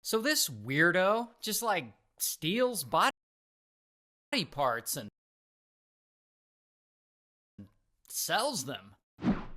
So this weirdo just like steals body parts and sells them.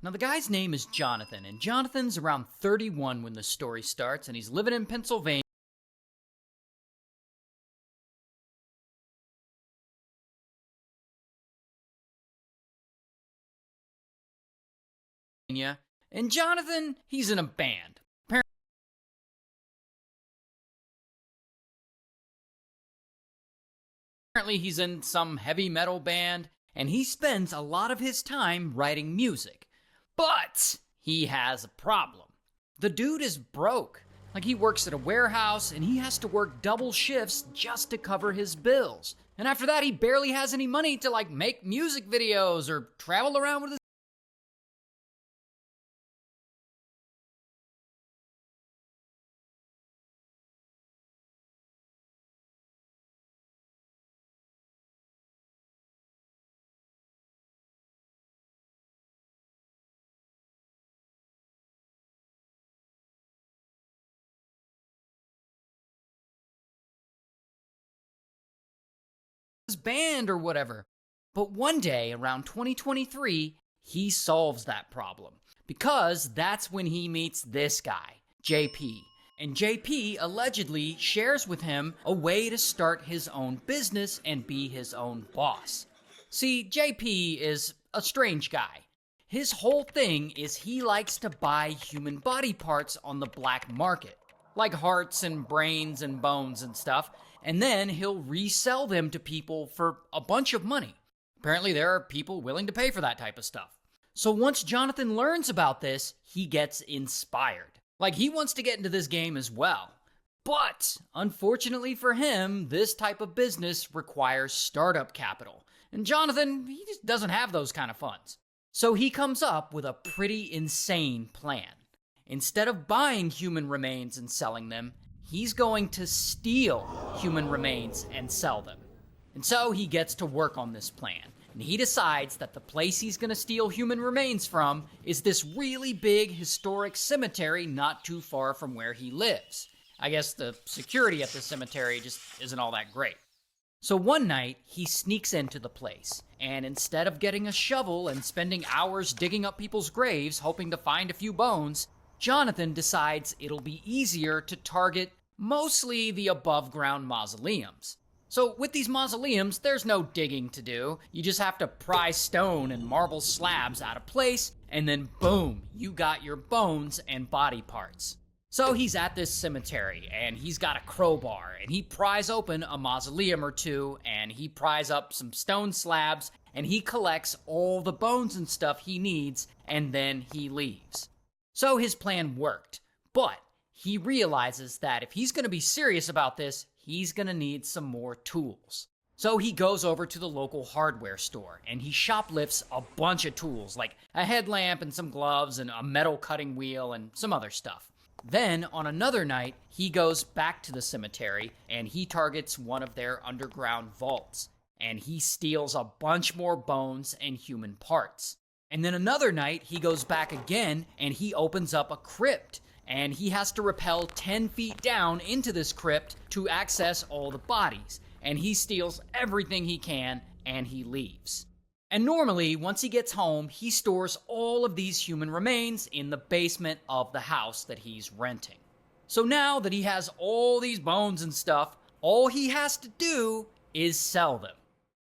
Now the guy's name is Jonathan, and Jonathan's around 31 when the story starts, and he's living in Pennsylvania. And Jonathan, he's in a band. Apparently he's in some heavy metal band, and he spends a lot of his time writing music. But he has a problem. The dude is broke. Like, he works at a warehouse, and he has to work double shifts just to cover his bills. And after that, he barely has any money to, like, make music videos or travel around with his band or whatever. But one day, around 2023, he solves that problem. Because that's when he meets this guy, JP. And JP allegedly shares with him a way to start his own business and be his own boss. See, JP is a strange guy. His whole thing is he likes to buy human body parts on the black market, like hearts and brains and bones and stuff, and then he'll resell them to people for a bunch of money. Apparently there are people willing to pay for that type of stuff. So once Jonathan learns about this, he gets inspired. Like, he wants to get into this game as well. But, unfortunately for him, this type of business requires startup capital. And Jonathan, he just doesn't have those kind of funds. So he comes up with a pretty insane plan. Instead of buying human remains and selling them, he's going to steal human remains and sell them. And so he gets to work on this plan. And he decides that the place he's going to steal human remains from is this really big historic cemetery not too far from where he lives. I guess the security at the cemetery just isn't all that great. So one night, he sneaks into the place, and instead of getting a shovel and spending hours digging up people's graves hoping to find a few bones, Jonathan decides it'll be easier to target mostly the above-ground mausoleums. So with these mausoleums, there's no digging to do. You just have to pry stone and marble slabs out of place, and then boom, you got your bones and body parts. So he's at this cemetery, and he's got a crowbar, and he pries open a mausoleum or two, and he pries up some stone slabs, and he collects all the bones and stuff he needs, and then he leaves. So his plan worked, but he realizes that if he's going to be serious about this, he's going to need some more tools. So he goes over to the local hardware store, and he shoplifts a bunch of tools, like a headlamp and some gloves and a metal cutting wheel and some other stuff. Then, on another night, he goes back to the cemetery, and he targets one of their underground vaults, and he steals a bunch more bones and human parts. And then another night, he goes back again, and he opens up a crypt, and he has to rappel 10 feet down into this crypt to access all the bodies. And he steals everything he can, and he leaves. And normally, once he gets home, he stores all of these human remains in the basement of the house that he's renting. So now that he has all these bones and stuff, all he has to do is sell them.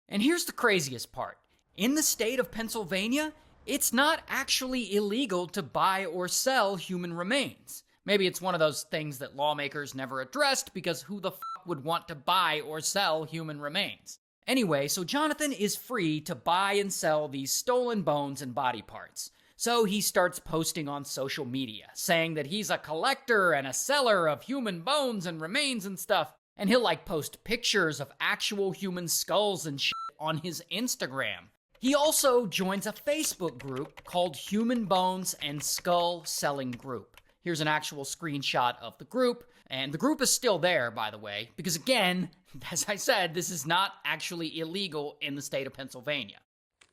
And here's the craziest part. In the state of Pennsylvania, it's not actually illegal to buy or sell human remains. Maybe it's one of those things that lawmakers never addressed because who the fuck would want to buy or sell human remains? Anyway, so Jonathan is free to buy and sell these stolen bones and body parts. So he starts posting on social media, saying that he's a collector and a seller of human bones and remains and stuff. And he'll like post pictures of actual human skulls and shit on his Instagram. He also joins a Facebook group called Human Bones and Skull Selling Group. Here's an actual screenshot of the group, and the group is still there, by the way, because again, as I said, this is not actually illegal in the state of Pennsylvania.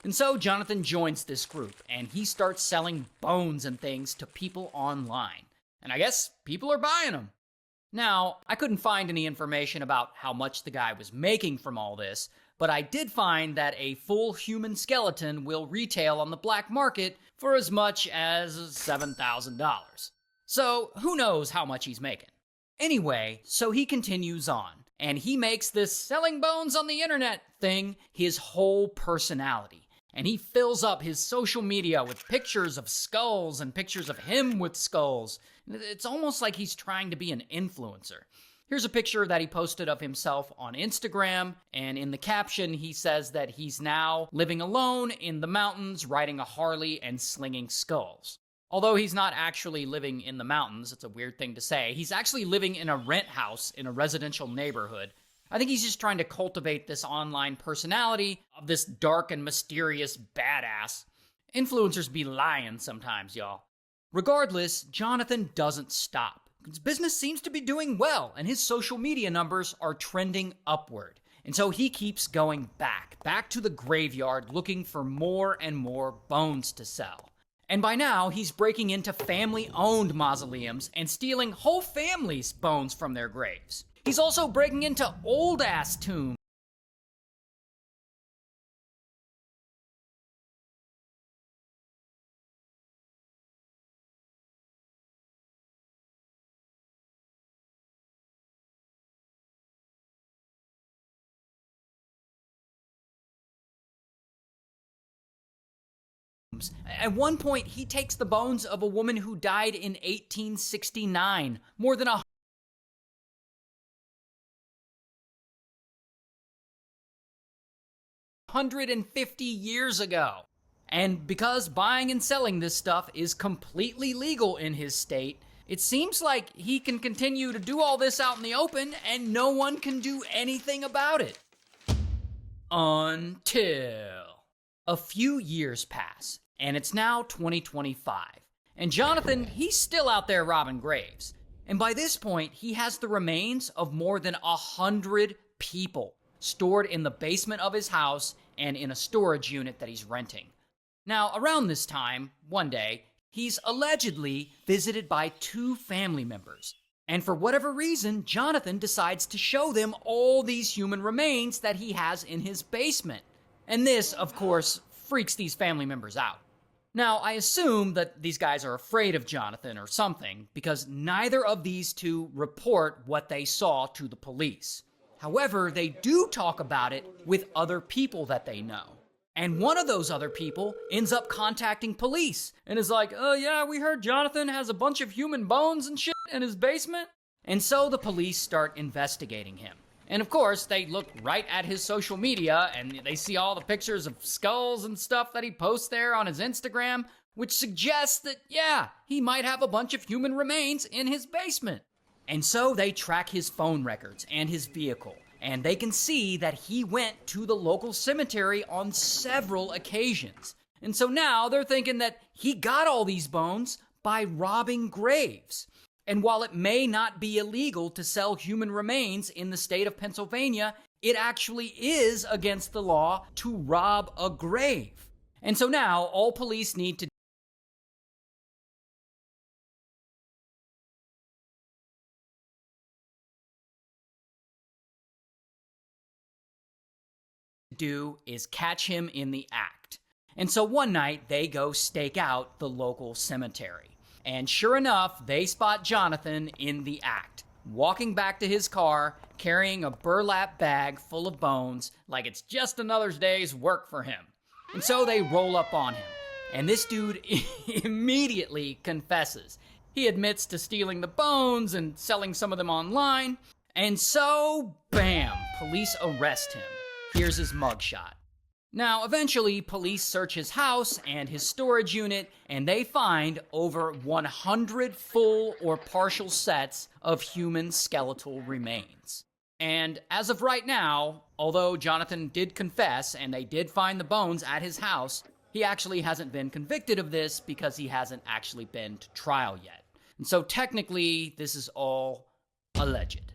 And so Jonathan joins this group, and he starts selling bones and things to people online. And I guess people are buying them. Now, I couldn't find any information about how much the guy was making from all this, but I did find that a full human skeleton will retail on the black market for as much as $7,000. So, who knows how much he's making? Anyway, so he continues on, and he makes this selling bones on the internet thing his whole personality. And he fills up his social media with pictures of skulls and pictures of him with skulls. It's almost like he's trying to be an influencer. Here's a picture that he posted of himself on Instagram, and in the caption he says that he's now living alone in the mountains, riding a Harley and slinging skulls. Although he's not actually living in the mountains, it's a weird thing to say, he's actually living in a rent house in a residential neighborhood. I think he's just trying to cultivate this online personality of this dark and mysterious badass. Influencers be lying sometimes, y'all. Regardless, Jonathan doesn't stop. His business seems to be doing well, and his social media numbers are trending upward. And so he keeps going back to the graveyard, looking for more and more bones to sell. And by now, he's breaking into family-owned mausoleums and stealing whole families' bones from their graves. He's also breaking into old-ass tombs. At one point, he takes the bones of a woman who died in 1869, more than 150 years ago. And because buying and selling this stuff is completely legal in his state, it seems like he can continue to do all this out in the open and no one can do anything about it. Until a few years pass, and it's now 2025. And Jonathan, he's still out there robbing graves. And by this point, he has the remains of more than 100 people stored in the basement of his house and in a storage unit that he's renting. Now, around this time, one day, he's allegedly visited by 2 family members. And for whatever reason, Jonathan decides to show them all these human remains that he has in his basement. And this, of course, freaks these family members out. Now, I assume that these guys are afraid of Jonathan or something, because neither of these 2 report what they saw to the police. However, they do talk about it with other people that they know. And one of those other people ends up contacting police and is like, oh yeah, we heard Jonathan has a bunch of human bones and shit in his basement. And so the police start investigating him. And of course, they look right at his social media and they see all the pictures of skulls and stuff that he posts there on his Instagram, which suggests that, yeah, he might have a bunch of human remains in his basement. And so they track his phone records and his vehicle, and they can see that he went to the local cemetery on several occasions. And so now they're thinking that he got all these bones by robbing graves. And while it may not be illegal to sell human remains in the state of Pennsylvania, it actually is against the law to rob a grave. And so now all police need to do is catch him in the act. And so one night they go stake out the local cemetery. And sure enough, they spot Jonathan in the act, walking back to his car, carrying a burlap bag full of bones like it's just another day's work for him. And so they roll up on him. And this dude immediately confesses. He admits to stealing the bones and selling some of them online. And so, bam, police arrest him. Here's his mugshot. Now, eventually, police search his house and his storage unit, and they find over 100 full or partial sets of human skeletal remains. And as of right now, although Jonathan did confess and they did find the bones at his house, he actually hasn't been convicted of this because he hasn't actually been to trial yet. And so technically, this is all alleged.